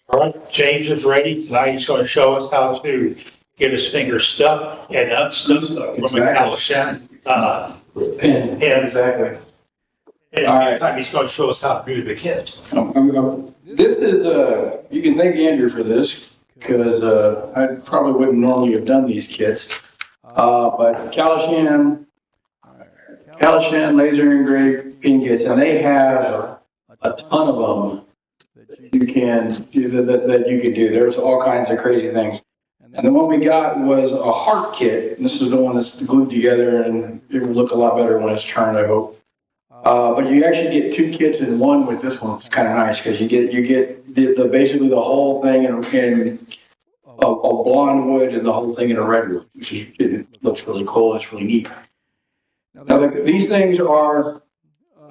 All right, James is ready. Tonight he's going to show us how to get his finger stuck and unstuck from a Kallenshaan Pin. pin. Exactly. And All right. meantime, he's going to show us how to do the kit. This is, you can thank Andrew for this, because I probably wouldn't normally have done these kits. But Kallenshaan laser engraved pin kits, and they have a ton of them that you can do. There's all kinds of crazy things. And the one we got was a heart kit. And this is the one that's glued together, and it will look a lot better when it's turned, I hope. But you actually get two kits in one with this one. It's kind of nice because you get basically the whole thing in a blonde wood and the whole thing in a red wood, which is, it looks really cool. It's really neat. Now these things are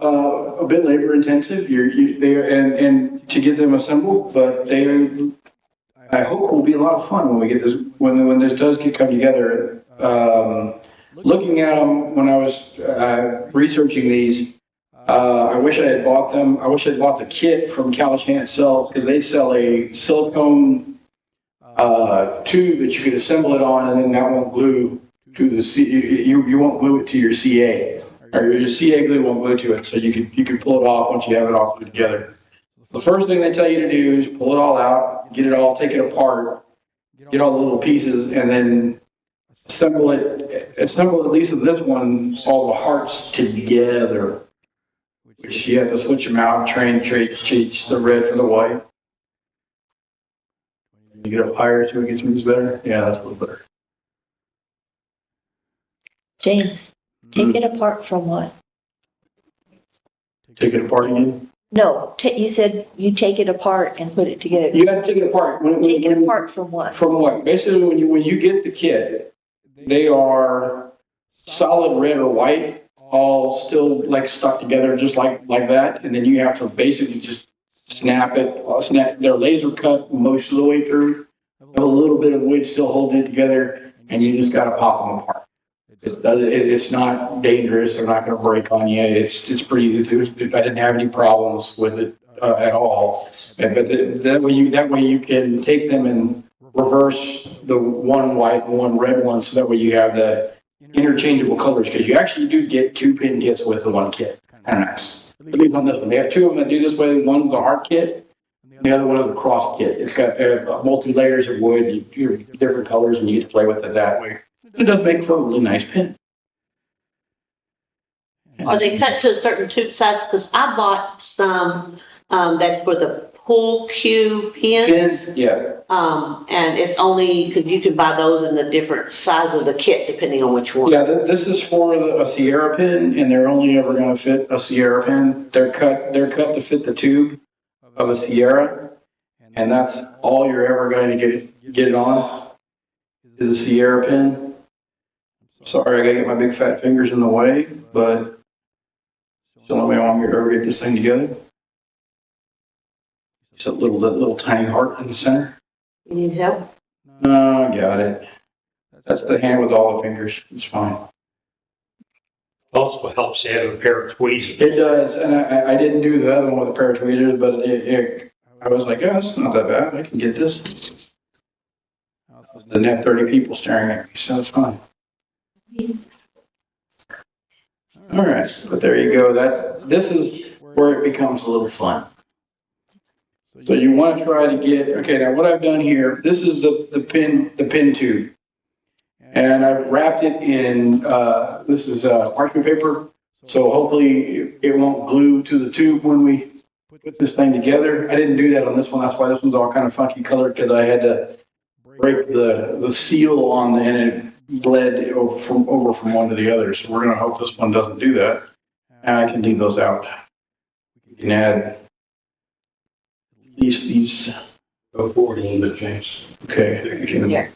a bit labor intensive. And to get them assembled, but I hope will be a lot of fun when we get this when this does come together. Looking at them when I was researching these, I wish I had bought them. I wish I had bought the kit from Kallenshaan itself, because they sell a silicone tube that you could assemble it on, and then that won't glue to the you won't glue it to your CA, or your CA glue won't glue to it. So you can pull it off once you have it all glued together. The first thing they tell you to do is pull it all out, get it all, take it apart, get all the little pieces, and then assemble at least of this one, all the hearts together. Which you have to switch them out, change the red for the white. You get up higher so it gets moves better. Yeah, that's a little better. James, take it apart from what? Take it apart again? No, you said you take it apart and put it together. You have to take it apart. Take it apart from what? From what? Basically, when you get the kit, they are solid red or white, all still like stuck together just like that, and then you have to basically just snap it. They're laser cut most of the way through. Have a little bit of wood still holding it together, and you just got to pop them apart. It's not dangerous. They're not going to break on you. It's pretty. I didn't have any problems with it at all. But that way you can take them and reverse the one white and one red one, so that way you have the interchangeable colors, because you actually do get two pin kits with the one kit. Kind of nice. At least on this one, they have two of them that do this way. One's the heart kit, and the other one is the cross kit. It's got multi layers of wood, different colors, and you get to play with it that way. It does make for a really nice pin. Are they cut to a certain tube size? Because I bought some that's for the pull cue pins. Yeah. And it's only, because you can buy those in the different size of the kit depending on which one. Yeah, this is for a Sierra pin, and they're only ever going to fit a Sierra pin. They're cut to fit the tube of a Sierra, and that's all you're ever going to get it on is a Sierra pin. Sorry, I got to get my big fat fingers in the way, but it's the only way I'm going to ever get this thing together. It's a little tiny heart in the center. You need help? No, I got it. That's the hand with all the fingers. It's fine. Also helps to have a pair of tweezers. It does, and I didn't do the other one with a pair of tweezers, but I was like, yeah, it's not that bad. I can get this. Didn't have 30 people staring at me, so it's fine. All right, but there you go. This is where it becomes a little fun. So you want to try to get, okay, now what I've done here, this is the pin tube. And I've wrapped it in, this is parchment paper. So hopefully it won't glue to the tube when we put this thing together. I didn't do that on this one. That's why this one's all kind of funky colored, because I had to break the seal on the, and it bled over from one to the other. So we're going to hope this one doesn't do that. And I can leave those out. You can add these. Go forward a little bit, James. Okay, I can. Yeah.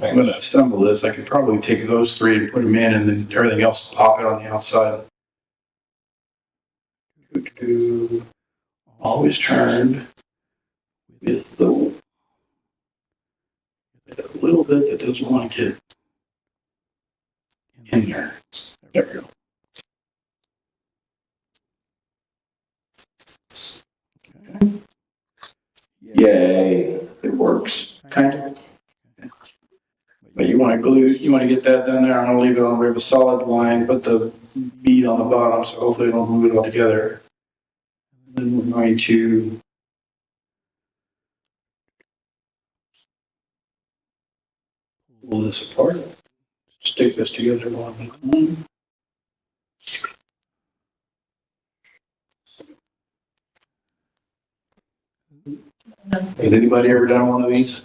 I'm going to assemble this. I could probably take those three and put them in, and then everything else pop it on the outside. Always turned with a little bit that doesn't want to get in there. There we go. Okay. Yay. works, kind of. But you want to get that done there. I'm going to leave it on, we have a solid line, put the bead on the bottom, so hopefully it'll move it all together. Then we're going to pull this apart, stick this together one. Has anybody ever done one of these?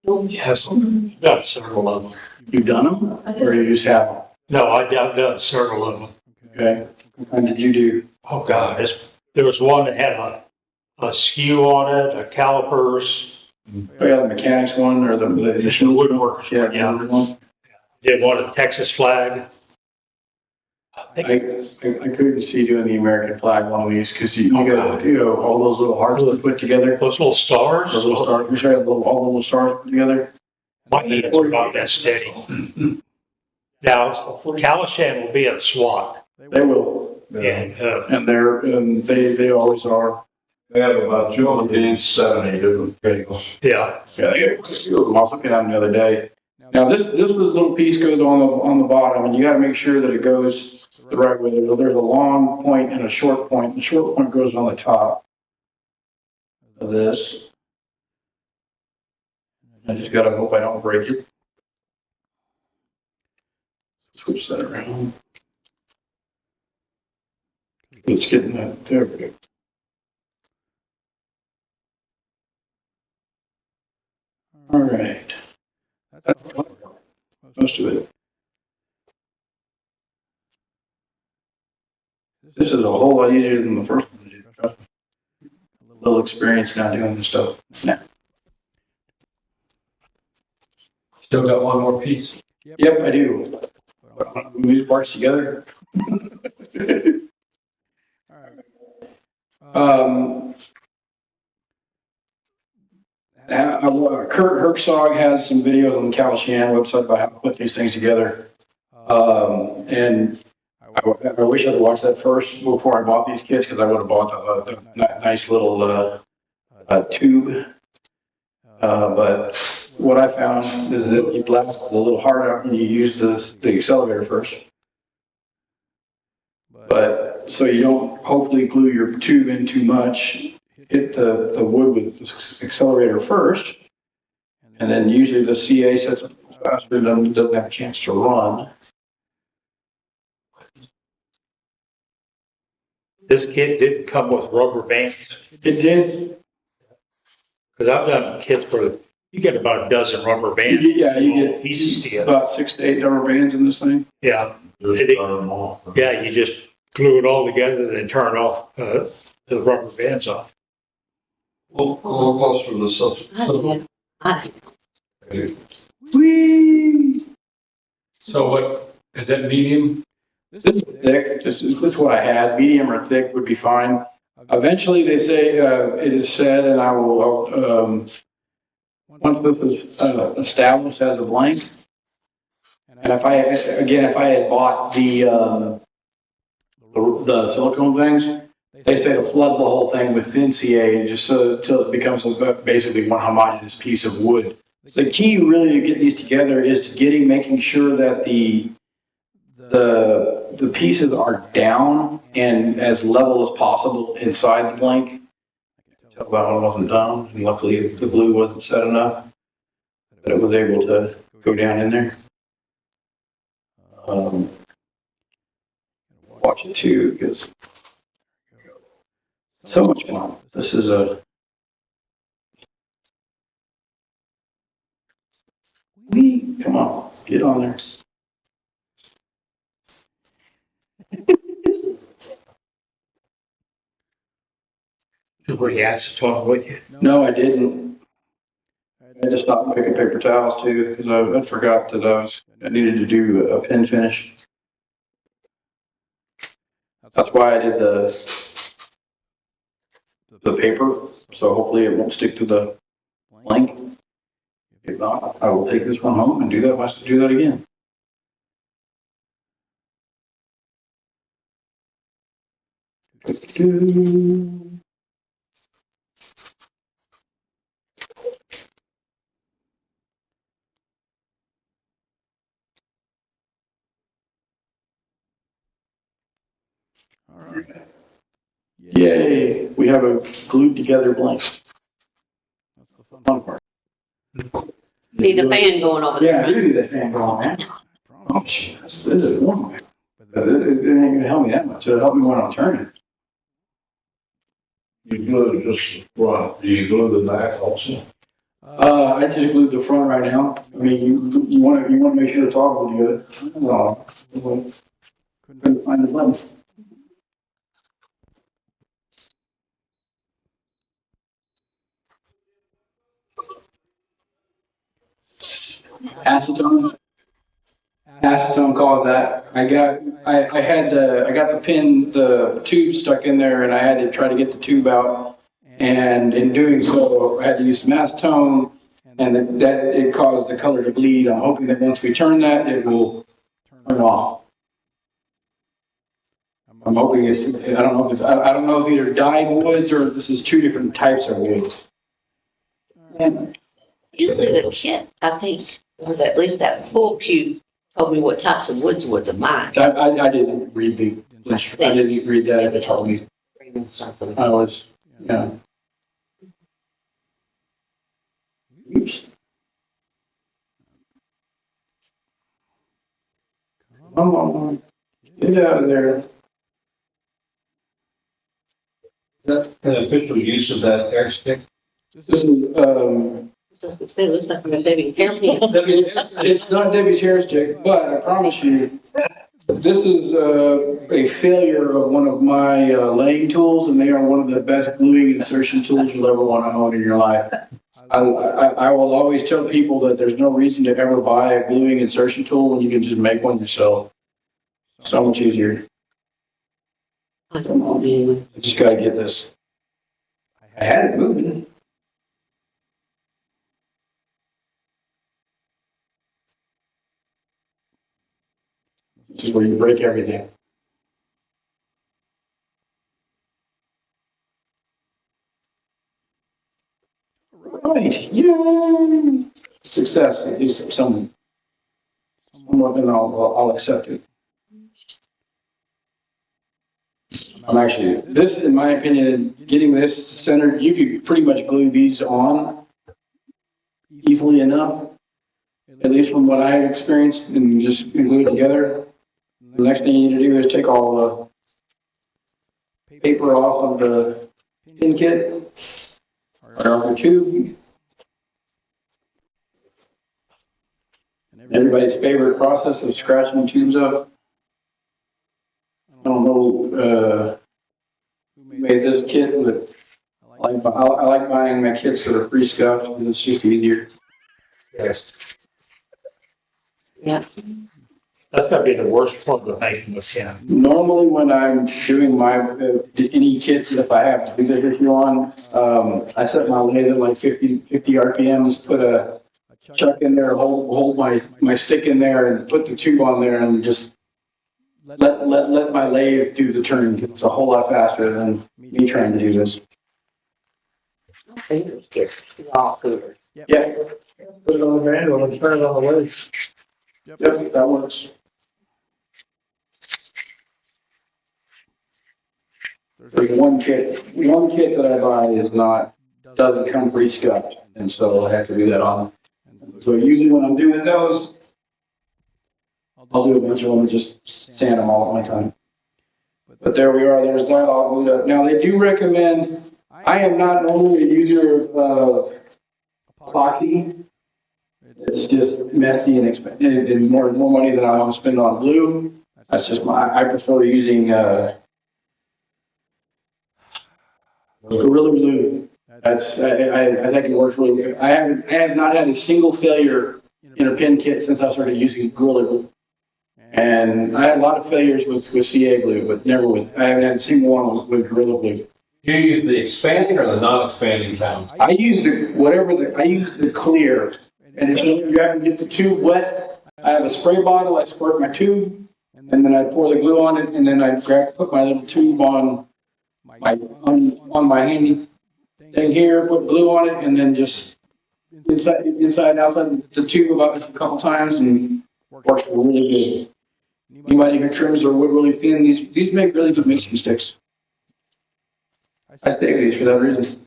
Yes, done several of them. You've done them, or you just have them? No, I've done several of them. Okay. What kind did you do? Oh, God, there was one that had a skew on it, a calipers. Oh, yeah, the mechanics one or the The woodworkers yeah, one, yeah. one. Did one of the Texas flag. I couldn't see doing the American flag one of these because you got all those little hearts put together. Those little stars. Those little stars. You sure all the little stars put together. My hands are not that steady. Now, Kallenshaan will be at a SWAT. They will, And, and they always are. They have about 270 different vehicles. yeah, Yeah, they got quite a few of them. I was looking at them the other day. Now this little piece goes on the bottom, and you got to make sure that it goes the right way. There's a long point and a short point. The short point goes on the top of this. I just gotta hope I don't break it. Switch that around. Let's get in that. There we go. All right. That's most of it. This is a whole lot easier than the first one. A little experience now doing this stuff. Now. Still got one more piece. Yep, I do. Move these parts together. Kurt Hertzog has some videos on the Kallenshaan website about how to put these things together. And I wish I'd watched that first before I bought these kits because I would have bought a nice little tube. But what I found is that you blast the little heart out and you use the accelerator first. But so you don't hopefully glue your tube in too much. Hit the wood with the accelerator first, and then usually the CA sets up faster and doesn't have a chance to run. this kit didn't come with rubber bands. It did. Because I've done kits for, you get about a dozen rubber bands. You get pieces together. about 6 to 8 rubber bands in this thing. Yeah. Yeah, you just glue it all together, then turn off the rubber bands off. We'll close for the subject. Whee! So what, is that medium? This is thick. This is what I had. Medium or thick would be fine. Eventually, they say it is said, and I will once this is established as a blank. And if I had bought the silicone things, they say to flood the whole thing with thin CA just until it becomes basically one homogeneous piece of wood. The key really to get these together is to making sure that the pieces are down and as level as possible inside the blank. Tell that one wasn't done, and luckily the glue wasn't set enough that it was able to go down in there. Watch it too, because so much fun. This is come on, get on there. You bring acetone with you? No, I didn't. I just stopped picking paper towels too, because I forgot that I needed to do a pin finish. That's why I did the paper, so hopefully it won't stick to the blank. If not, I will take this one home and do that again. Yay, we have a glued together blank. That's the fun part. Need a fan going over Yeah, I there. do need that fan going, man. Oh, shit, this is warm. But it ain't gonna help me that much. It'll help me when I'm turning. You glue just the front, do you glue the back also? I just glued the front right now. I mean, you want to make sure it's all glued together. Couldn't find the button. Acetone. Acetone called that. I got the tube stuck in there, and I had to try to get the tube out. And in doing so, I had to use some acetone, and that it caused the color to bleed. I'm hoping that once we turn that, it will turn off. I'm hoping I don't know if either dyed woods or if this is two different types of woods. And Usually the kit, I think, or at least that pool cue told me what types of woods were to mine. I didn't read I didn't read that if it told me. Something. I was, yeah. Oops. Come on, get out of there. Is that an official use of that air stick? This is, It looks like a baby hairpin. it's not Debbie's hair stick, but I promise you, this is a failure of one of my laying tools, and they are one of the best gluing insertion tools you'll ever want to own in your life. I will always tell people that there's no reason to ever buy a gluing insertion tool when you can just make one yourself. So much easier. I don't know, man. I just gotta get this. I had it moving. This is where you break everything. Right, yay! Success, at least somewhat, and I'll accept it. I'm actually, this, in my opinion, getting this centered, you could pretty much glue these on easily enough, at least from what I have experienced, and just glue it together. The next thing you need to do is take all the paper off of the pin kit, or off the tube. Everybody's favorite process of scratching tubes up. I don't know who made this kit, but I like buying my kits that are pre-scuffed, and it's just easier. Yes. Yeah. That's gotta be the worst part of making a can. Normally, when I'm doing my any kits, if I have to do the issue on, I set my lathe at like 50 RPMs, put a chuck in there, hold my stick in there, and put the tube on there, and just let my lathe do the turn. It's a whole lot faster than me trying to do this. Fingers get all cooler. Yeah, Put it on the manual and turn it on the lathe. yep, that works. There's one kit that I buy doesn't come pre-scuffed, and so I have to do that on. So usually when I'm doing those, I'll do a bunch of them and just sand them all at one time. But there we are, there's that all glued up. Now they do recommend, I am not normally a user of epoxy. It's just messy and expensive, and more money than I want to spend on glue. That's just I prefer using Gorilla Glue. I think it works really good. I have not had a single failure in a pin kit since I started using Gorilla Glue. And I had a lot of failures with CA glue, but I haven't had a single one with Gorilla Glue. You use the expanding or the non-expanding found? I use the clear. And if you have to get the tube wet, I have a spray bottle, I squirt my tube, and then I pour the glue on it, and then I put my little tube on my handy thing here, put glue on it, and then just inside and outside the tube about a couple times, and works really good. Anybody who trims their wood really thin, these make really good mixing sticks. I save these for that reason.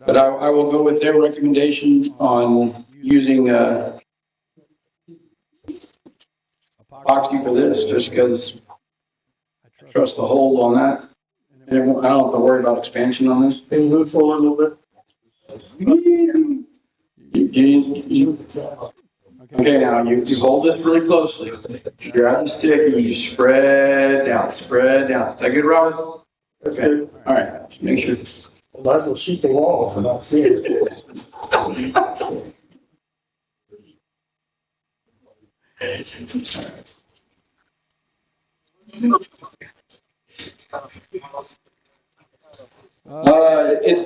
But I will go with their recommendation on using epoxy for this, just because I trust the hold on that. And I don't have to worry about expansion on this. Can you move forward a little bit? Okay, now you hold this really closely. Grab the stick and you spread down, spread down. Is that good, Robert? That's good. All right, just make sure. Might as well shoot the wall if I don't see it.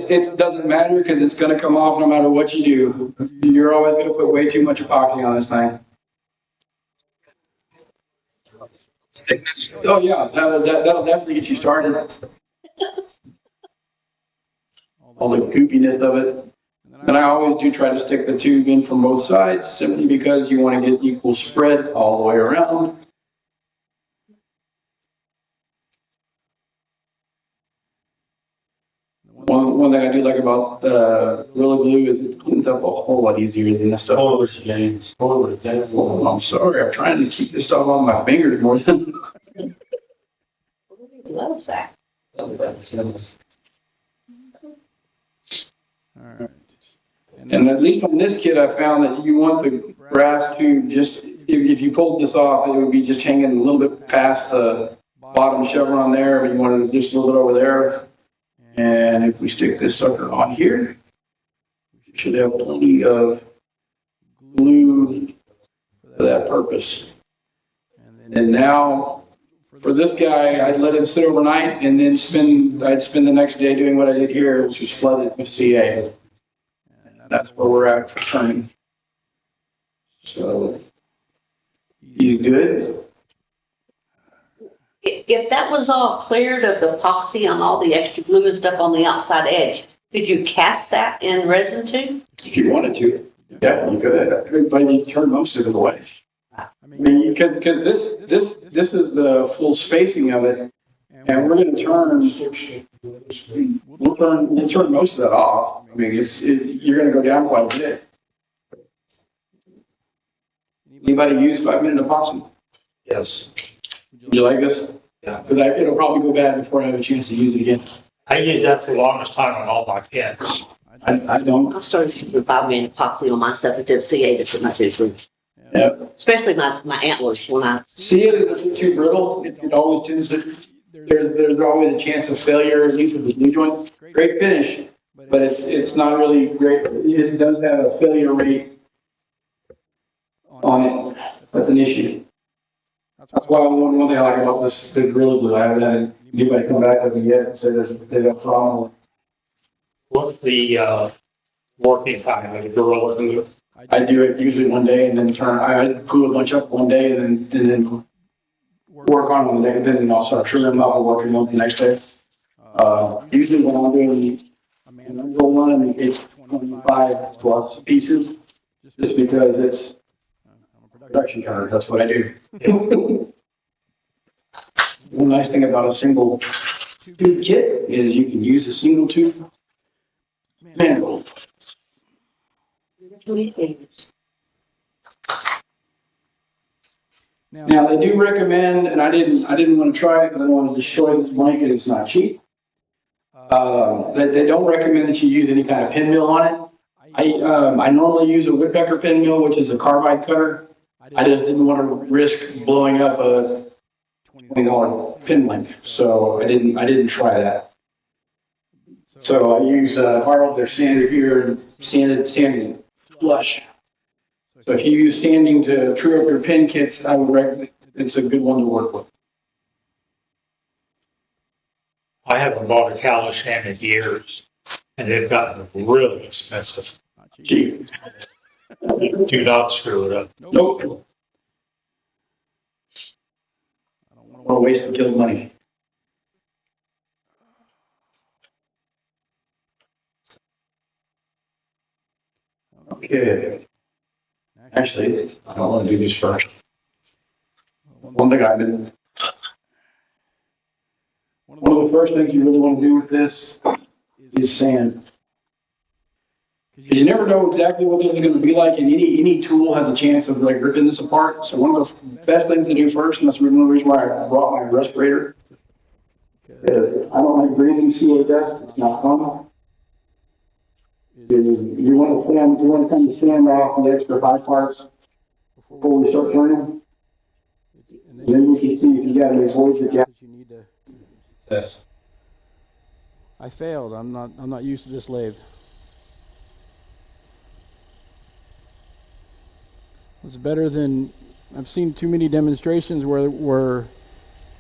It doesn't matter because it's gonna come off no matter what you do. You're always gonna put way too much epoxy on this thing. Oh yeah, that'll definitely get you started. All the goopiness of it. And I always do try to stick the tube in from both sides simply because you want to get equal spread all the way around. One thing I do like about Gorilla Glue is it cleans up a whole lot easier than this stuff. Oh, I'm sorry, I'm trying to keep this stuff on my fingers more than. Loves that. Alright. And at least on this kit, I found that you want the brass tube just, if you pulled this off, it would be just hanging a little bit past the bottom chevron there, but you wanted it just a little bit over there. And if we stick this sucker on here, we should have plenty of glue for that purpose. And now, for this guy, I'd let him sit overnight and then I'd spend the next day doing what I did here, which was flood it with CA. And that's where we're at for turning. So, he's good. If that was all cleared of the epoxy on all the extra glue and stuff on the outside edge, could you cast that in resin too? If you wanted to, definitely could. But you turn most of it away. I mean, because this is the full spacing of it, and we're going to we'll turn most of that off. I mean, you're going to go down quite a bit. Anybody use 5-minute epoxy? Yes. Would you like this? Yeah. Because it'll probably go bad before I have a chance to use it again. I use that for the longest time on all my pens. I don't. I started using 5-minute epoxy on my stuff until CA to put my tooth through. Yeah. Especially my antlers when I. See it is too brittle. It always tends to. There's always a chance of failure, at least with the new joint. Great finish, but it's not really great. It does have a failure rate on it. That's an issue. That's why one thing I like about the Gorilla Glue, I haven't had anybody come back with me yet and say they've got a problem. What's the working time of the Gorilla Glue? I do it usually one day and then I glue a bunch up one day and then work on them the next, then I'll start trimming them up and working on the next day. Usually when I'm doing a manual run, it's 25 plus pieces, just because it's production counter. That's what I do. One nice thing about a single tube kit is you can use a single tube manual. Now they do recommend, and I didn't want to try it because I wanted to destroy this blanket. It's not cheap. They don't recommend that you use any kind of pinmill on it. I normally use a woodpecker pinmill, which is a carbide cutter. I just didn't want to risk blowing up a $20 pin length, so I didn't try that. So I use borrowed their sander here and sanding flush. So if you use sanding to true up your pin kits, I would recommend it's a good one to work with. I haven't bought a Kallenshaan in years, and they've gotten really expensive. Cheap. Do not screw it up. Nope. I don't want to waste the killed money. Okay. Actually, I don't want to do these first. One thing I've been, one of the first things you really want to do with this is sand. Because you never know exactly what this is going to be like, and any tool has a chance of like ripping this apart. So one of the best things to do first, and that's one of the reasons why I brought my respirator, is I don't like breathing CA dust. It's not fun. You want to kind of sand off the extra high parts before we start turning. And then you can see if you got any voids that you need to test. I failed. I'm not used to this lathe. It's better than, I've seen too many demonstrations where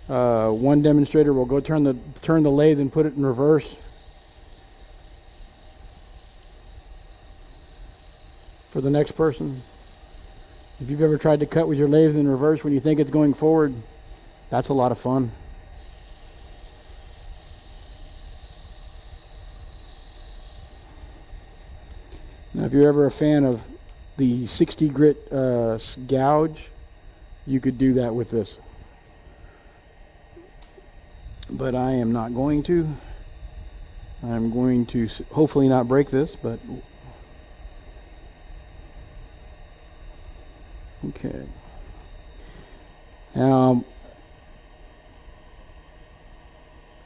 one demonstrator will go turn the lathe and put it in reverse for the next person. If you've ever tried to cut with your lathe in reverse when you think it's going forward, that's a lot of fun. Now, if you're ever a fan of the 60 grit gouge, you could do that with this. But I am not going to. I'm going to hopefully not break this, but okay. Now,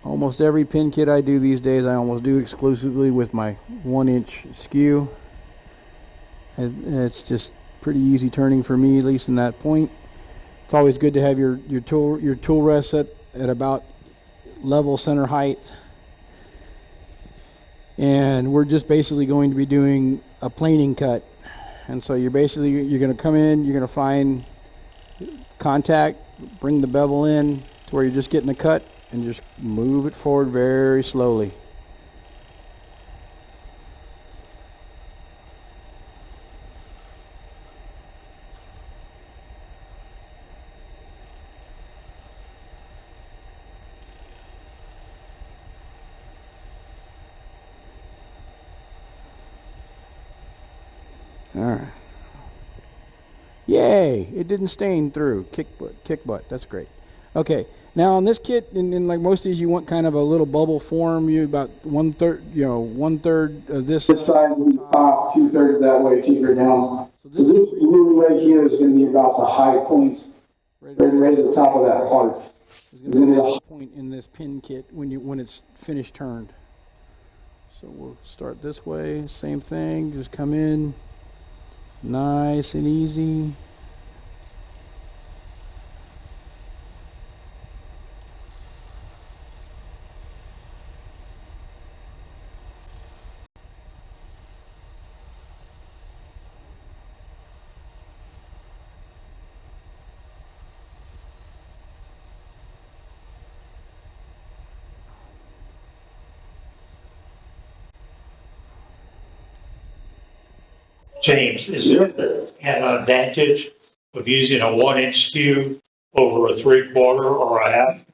almost every pin kit I do these days, I almost do exclusively with my 1-inch skew. It's just pretty easy turning for me, at least in that point. It's always good to have your tool rest set at about level center height. And we're just basically going to be doing a planing cut. And so you're going to come in, you're going to find contact, bring the bevel in to where you're just getting a cut, and just move it forward very slowly. All right. Yay! It didn't stain through. Kick butt. That's great. Okay. Now on this kit, and like most of these, you want kind of a little bubble form. You about 1/3 of this. This side is top, 2/3 that way, keep it down. So this really right here is going to be about the high point, right at the top of that part. There's going to be a high point in this pin kit when it's finished turned. So we'll start this way. Same thing. Just come in. Nice and easy. James, is there an advantage of using a 1-inch skew over a 3/4 or a half?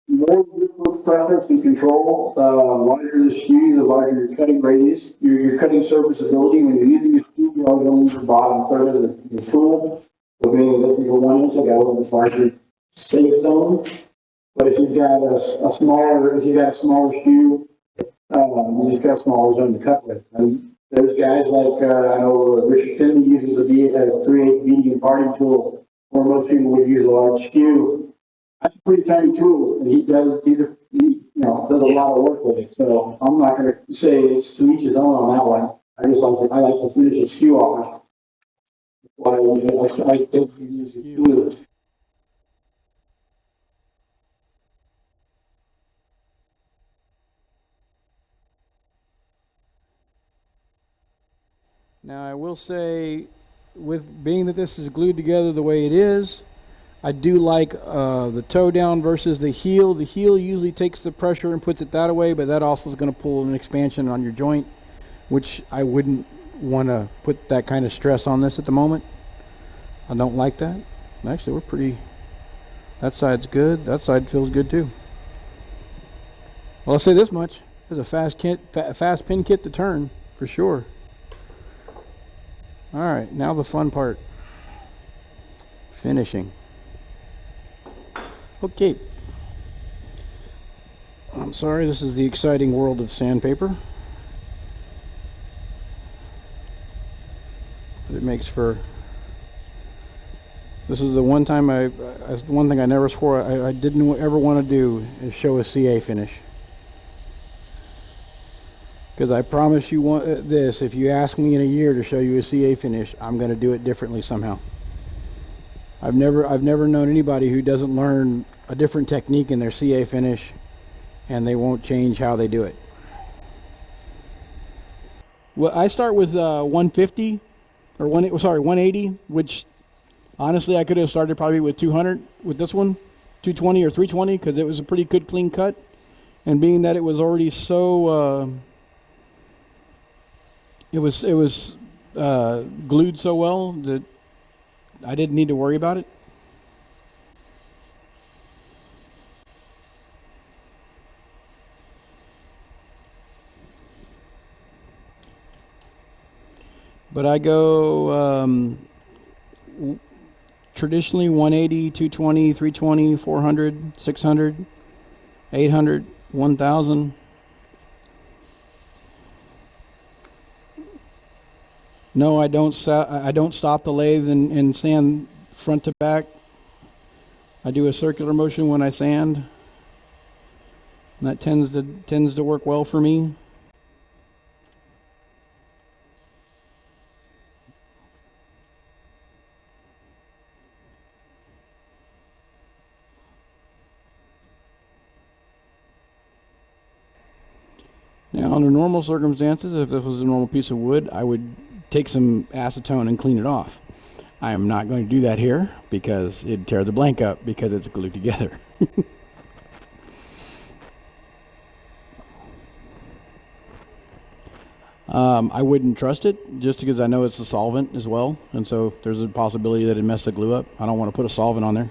More different preference and control. Larger the skew, the larger your cutting radius, your cutting serviceability. When you're using a skew, you're always going to use the bottom third of the tool. So maybe this is a 1 inch, I got a little bit larger safe zone. But if you've got a smaller skew, you just got a smaller zone to cut with. And there's guys like, I know Richard Finley uses a 3/8 medium parting tool, where most people would use a large skew. That's a pretty tiny tool, and he does a lot of work with it. So I'm not going to say it's to each his own on that one. I like to finish a skew off. That's why I use a skew. Now I will say, with being that this is glued together the way it is, I do like the toe down versus the heel. The heel usually takes the pressure and puts it that way, but that also is going to pull an expansion on your joint, which I wouldn't want to put that kind of stress on this at the moment. I don't like that. Actually, that side's good. That side feels good too. Well, I'll say this much. It's a fast pin kit to turn, for sure. All right, now the fun part. Finishing. Okay. I'm sorry, this is the exciting world of sandpaper. But it makes for... This is the one time the one thing I never swore I didn't ever want to do is show a CA finish. Because I promise you this, if you ask me in a year to show you a CA finish, I'm going to do it differently somehow. I've never known anybody who doesn't learn a different technique in their CA finish and they won't change how they do it. Well, I start with 150 or 180, which honestly I could have started probably with 200 with this one, 220 or 320 because it was a pretty good clean cut. And being that it was already so it was glued so well that I didn't need to worry about it. But I go traditionally 180, 220, 320, 400, 600, 800, 1000. No, I don't stop the lathe and sand front to back. I do a circular motion when I sand. And that tends to work well for me. Now, under normal circumstances, if this was a normal piece of wood, I would take some acetone and clean it off. I am not going to do that here because it'd tear the blank up because it's glued together. I wouldn't trust it just because I know it's a solvent as well, and so there's a possibility that it messed the glue up. I don't want to put a solvent on there,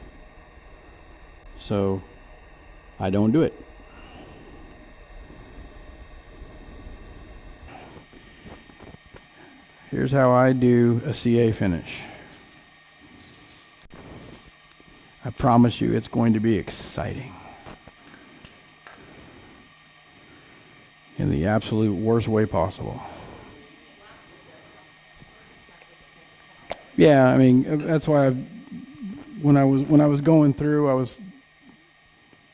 so I don't do it. Here's how I do a CA finish. I promise you it's going to be exciting. In the absolute worst way possible. Yeah, I mean, that's why when I was going through,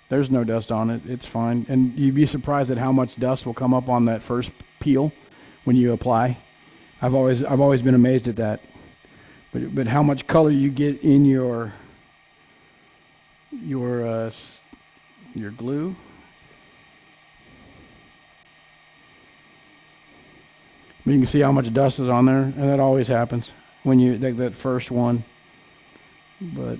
there's no dust on it. It's fine. And you'd be surprised at how much dust will come up on that first peel when you apply. I've always been amazed at that. But how much color you get in your glue. But you can see how much dust is on there, and that always happens when you that first one. But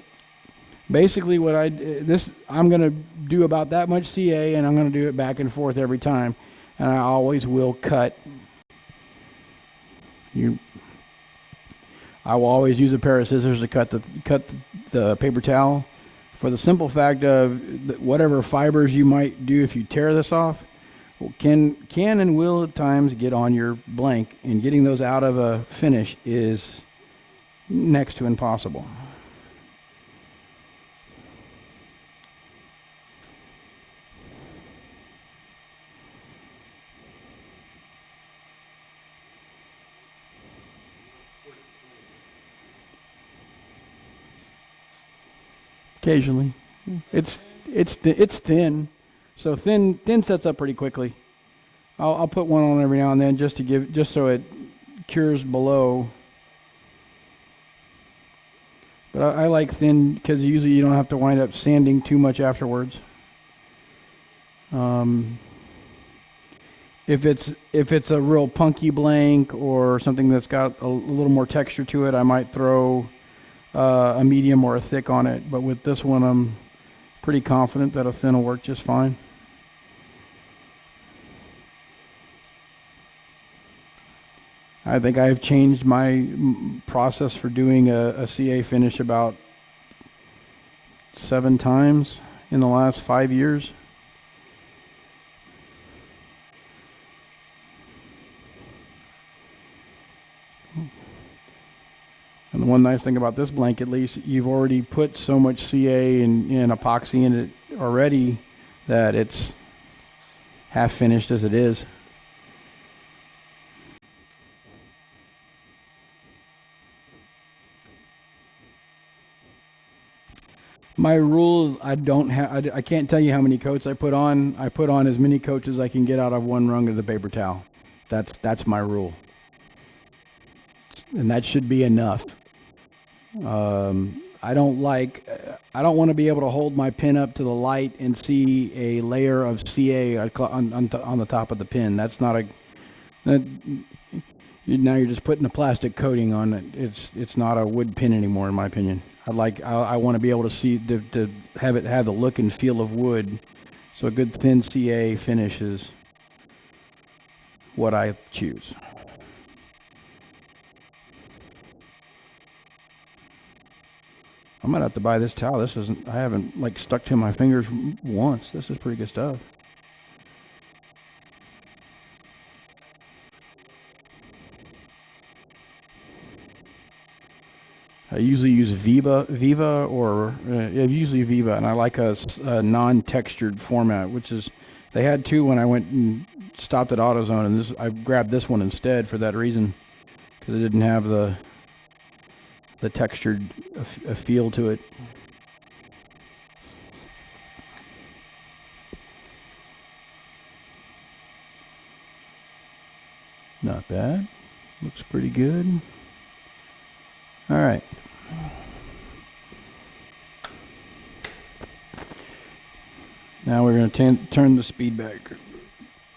basically, I'm going to do about that much CA, and I'm going to do it back and forth every time, and I always will cut. I will always use a pair of scissors to cut the paper towel, for the simple fact of whatever fibers you might do if you tear this off can and will at times get on your blank, and getting those out of a finish is next to impossible. Occasionally, it's thin, so thin sets up pretty quickly. I'll put one on every now and then just so it cures below. But I like thin because usually you don't have to wind up sanding too much afterwards. If it's a real punky blank or something that's got a little more texture to it, I might throw a medium or a thick on it. But with this one, I'm pretty confident that a thin will work just fine. I think I've changed my process for doing a CA finish about 7 times in the last 5 years. one nice thing about this blank, at least, you've already put so much CA and epoxy in it already that it's half finished as it is. My rule, I don't have, I can't tell you how many coats I put on. I put on as many coats as I can get out of one rung of the paper towel. That's my rule. And that should be enough. I don't want to be able to hold my pin up to the light and see a layer of CA on the top of the pin. That's not now you're just putting a plastic coating on it. It's not a wood pin anymore, in my opinion. I want to be able to see, to have it have the look and feel of wood. So a good thin CA finish is what I choose. I might have to buy this towel. I haven't like stuck to my fingers once. This is pretty good stuff. I usually use Viva or usually Viva, and I like a non-textured format, which is, they had two when I went and stopped at AutoZone, and I grabbed this one instead for that reason, because it didn't have the textured feel to it. Not bad. Looks pretty good. All right. Now we're going to turn the speed back,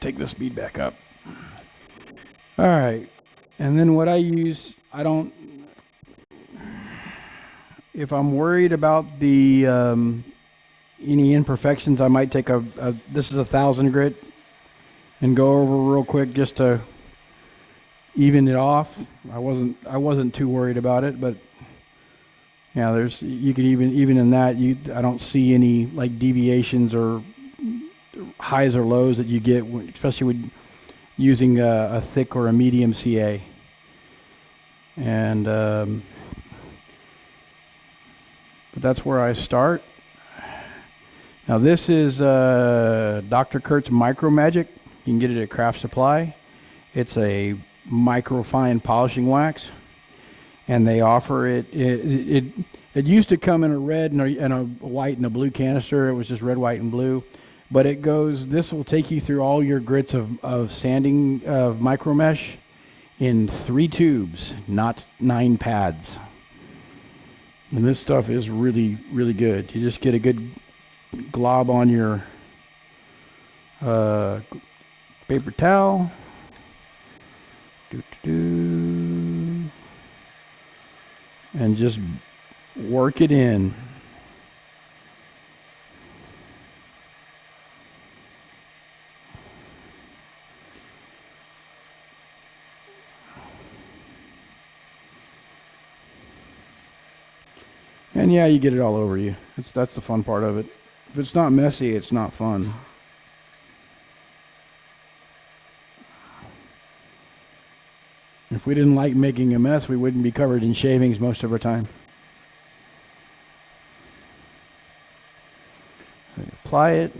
take the speed back up. All right. And then what I use, if I'm worried about the any imperfections, I might take this is 1,000 grit and go over real quick just to even it off. I wasn't too worried about it, but yeah, you could even in that, I don't see any like deviations or highs or lows that you get, especially with using a thick or a medium CA. And but that's where I start. Now this is Dr. Kurt's Micro Magic. You can get it at Craft Supply. It's a microfine polishing wax, and they offer it. It used to come in a red and a white and a blue canister. It was just red, white, and blue. But this will take you through all your grits of sanding of micro mesh in 3 tubes, not 9 pads. And this stuff is really, really good. You just get a good glob on your paper towel. And just work it in. And yeah, you get it all over you. That's the fun part of it. If it's not messy, it's not fun. If we didn't like making a mess, we wouldn't be covered in shavings most of our time. Apply it.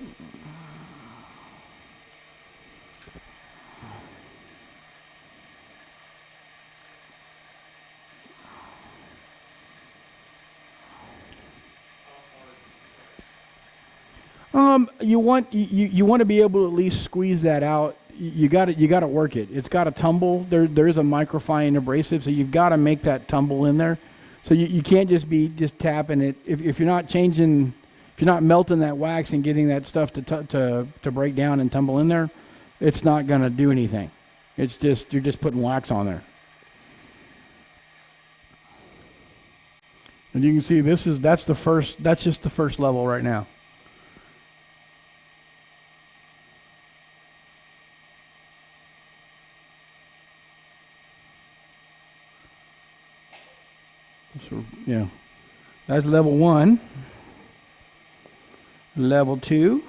You want to be able to at least squeeze that out. You got to work it. It's got to tumble. There is a microfine abrasive, so you've got to make that tumble in there. So you can't just be tapping it. If you're not changing, if you're not melting that wax and getting that stuff to break down and tumble in there, it's not going to do anything. It's just, you're just putting wax on there. And you can see that's just the first level right now. So, yeah, that's level 1. Level 2.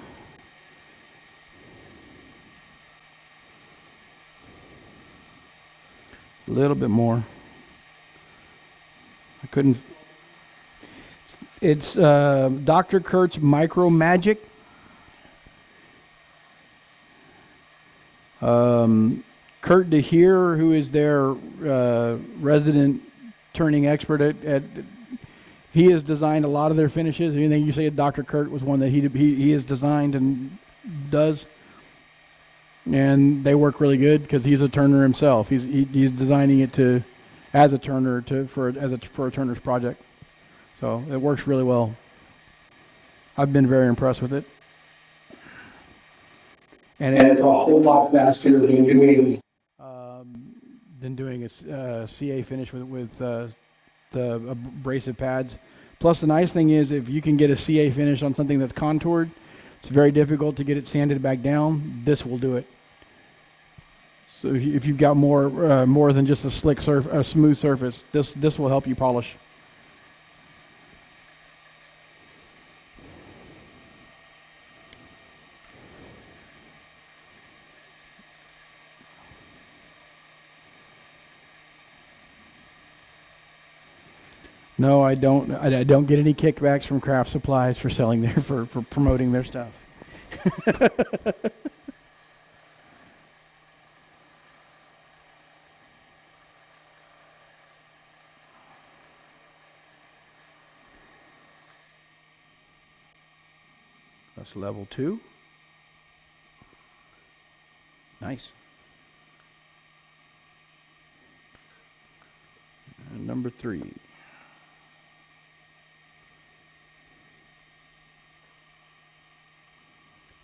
A little bit more. I couldn't. It's Dr. Kurt's Micro Magic. Kurt DeHeer, who is their resident turning expert at he has designed a lot of their finishes. Anything you say, Dr. Kurt was one that he has designed and does, and they work really good because he's a turner himself. He's designing it as a turner for a turner's project, so it works really well. I've been very impressed with it, And it's a whole lot faster than doing a CA finish with the abrasive pads. Plus, the nice thing is if you can get a CA finish on something that's contoured, it's very difficult to get it sanded back down. This will do it. So if you've got more than just a smooth surface, this will help you polish. No, I don't. I don't get any kickbacks from Craft Supplies for selling for promoting their stuff. That's level 2. Nice. And number 3.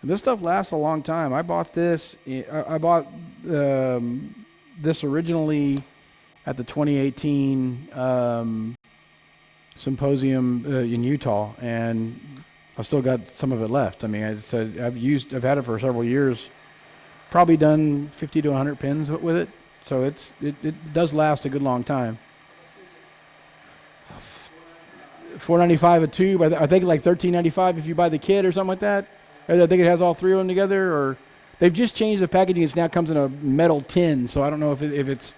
And this stuff lasts a long time. I bought this. I bought this originally at the 2018 symposium in Utah, and I still got some of it left. I mean, I've had it for several years. Probably done 50 to 100 pins with it, so it does last a good long time. $4.95 a tube. I think like $13.95 if you buy the kit or something like that. I think it has all 3 of them together, or they've just changed the packaging. It now comes in a metal tin, so I don't know if it's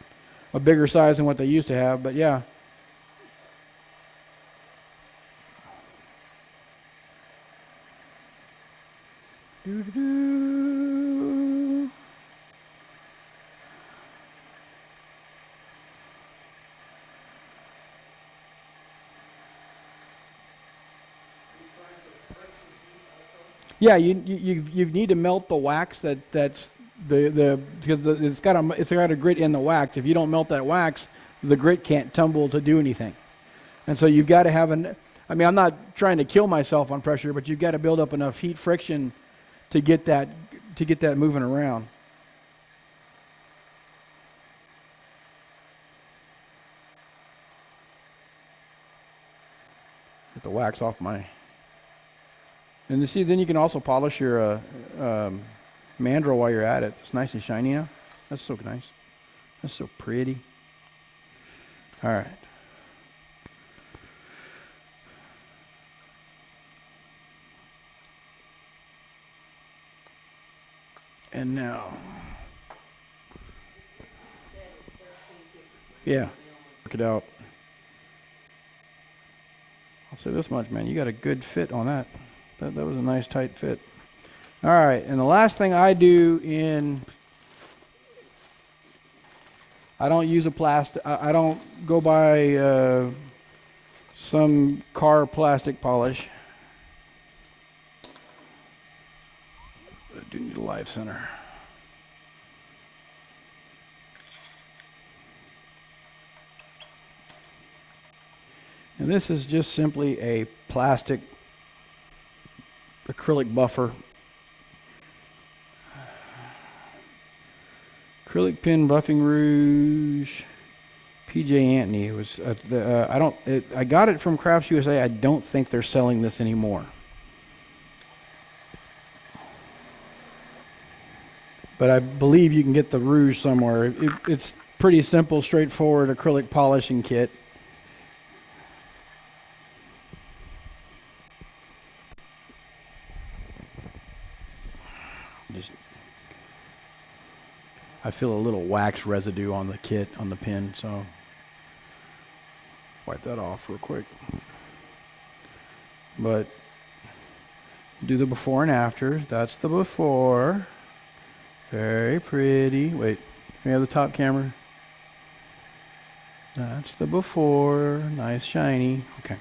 a bigger size than what they used to have, but yeah. Doo-doo-doo. Yeah, you need to melt the wax that's because it's got a grit in the wax. If you don't melt that wax, the grit can't tumble to do anything. And so you've got to have I mean, I'm not trying to kill myself on pressure, but you've got to build up enough heat friction to get that moving around. Get the wax off my. And you see, then you can also polish your mandrel while you're at it. It's nice and shiny now. That's so nice. That's so pretty. All right. And now, yeah, work it out. I'll say this much, man. You got a good fit on that. That was a nice tight fit. All right, and the last thing I do I don't use a plastic. I don't go buy some car plastic polish. I do need a live center. And this is just simply a plastic acrylic buffer. Acrylic pin buffing rouge. PJ Antony. It was I got it from Crafts USA. I don't think they're selling this anymore. But I believe you can get the rouge somewhere. It's pretty simple, straightforward acrylic polishing kit. I feel a little wax residue on the kit, on the pin, so. wipe that off real quick. But do the before and after. That's the before. Very pretty. Wait, we have the top camera. That's the before. Nice shiny. Okay.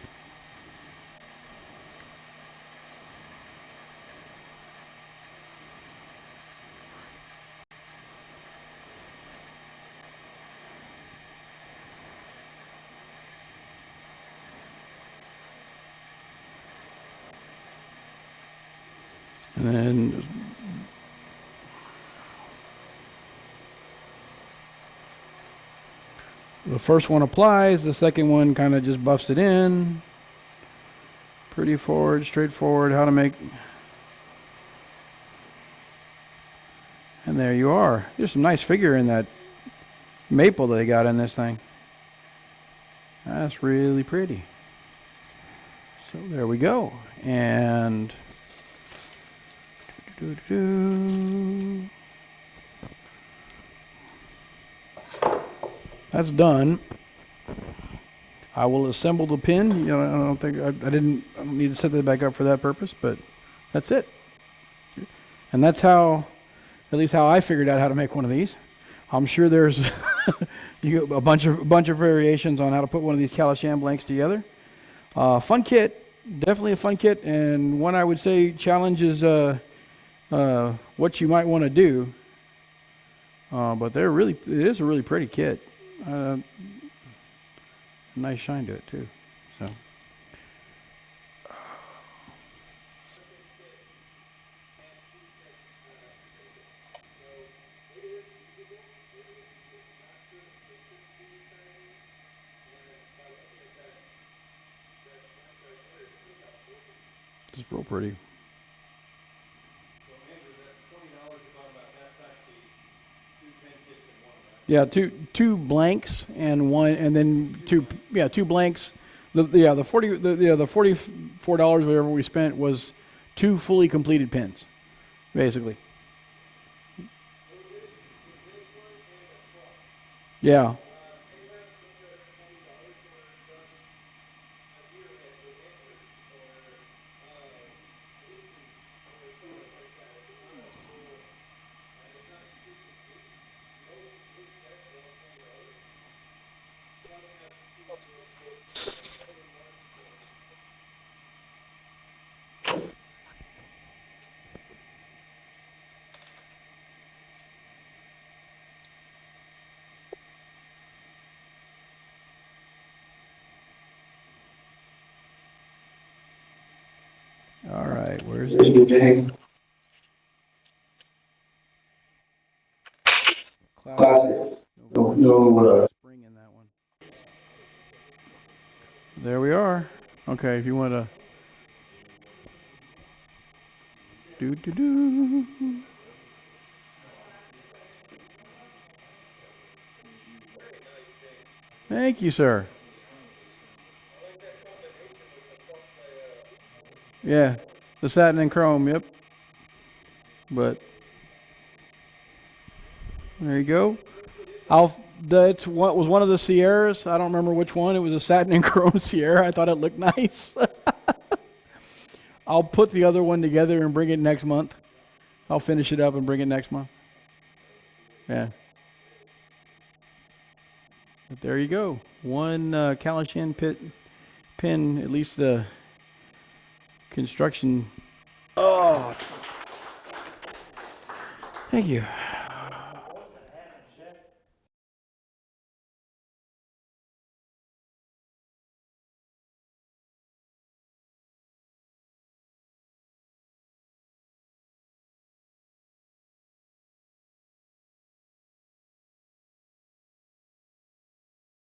And then the first one applies, the second one kind of just buffs it in. Pretty forward, straightforward, how to make. And there you are. There's some nice figure in that maple they got in this thing. That's really pretty. So there we go. And that's done. I will assemble the pin. You know, I don't think I don't need to set that back up for that purpose, but that's it. And that's how, at least how I figured out how to make one of these. I'm sure there's you a bunch of variations on how to put one of these Kallenshaan blanks together. Fun kit, definitely a fun kit, and one I would say challenges what you might want to do. But it is a really pretty kit. Nice shine to it too. So. It's real pretty. Yeah, two blanks and one, and then two blanks. The $44 whatever we spent was two fully completed pins, basically. Yeah. All right, where's It's good to hang. Classic. No, spring in that one? There we are. Okay, if you want to do. Thank you, sir. Yeah, the satin and chrome, yep. But there you go. That's what was one of the Sierras. I don't remember which one. It was a satin and chrome Sierra. I thought it looked nice. I'll put the other one together and bring it next month. I'll finish it up and bring it next month. Yeah. But there you go. One Kallenshaan pin, at least the construction. Oh, thank you.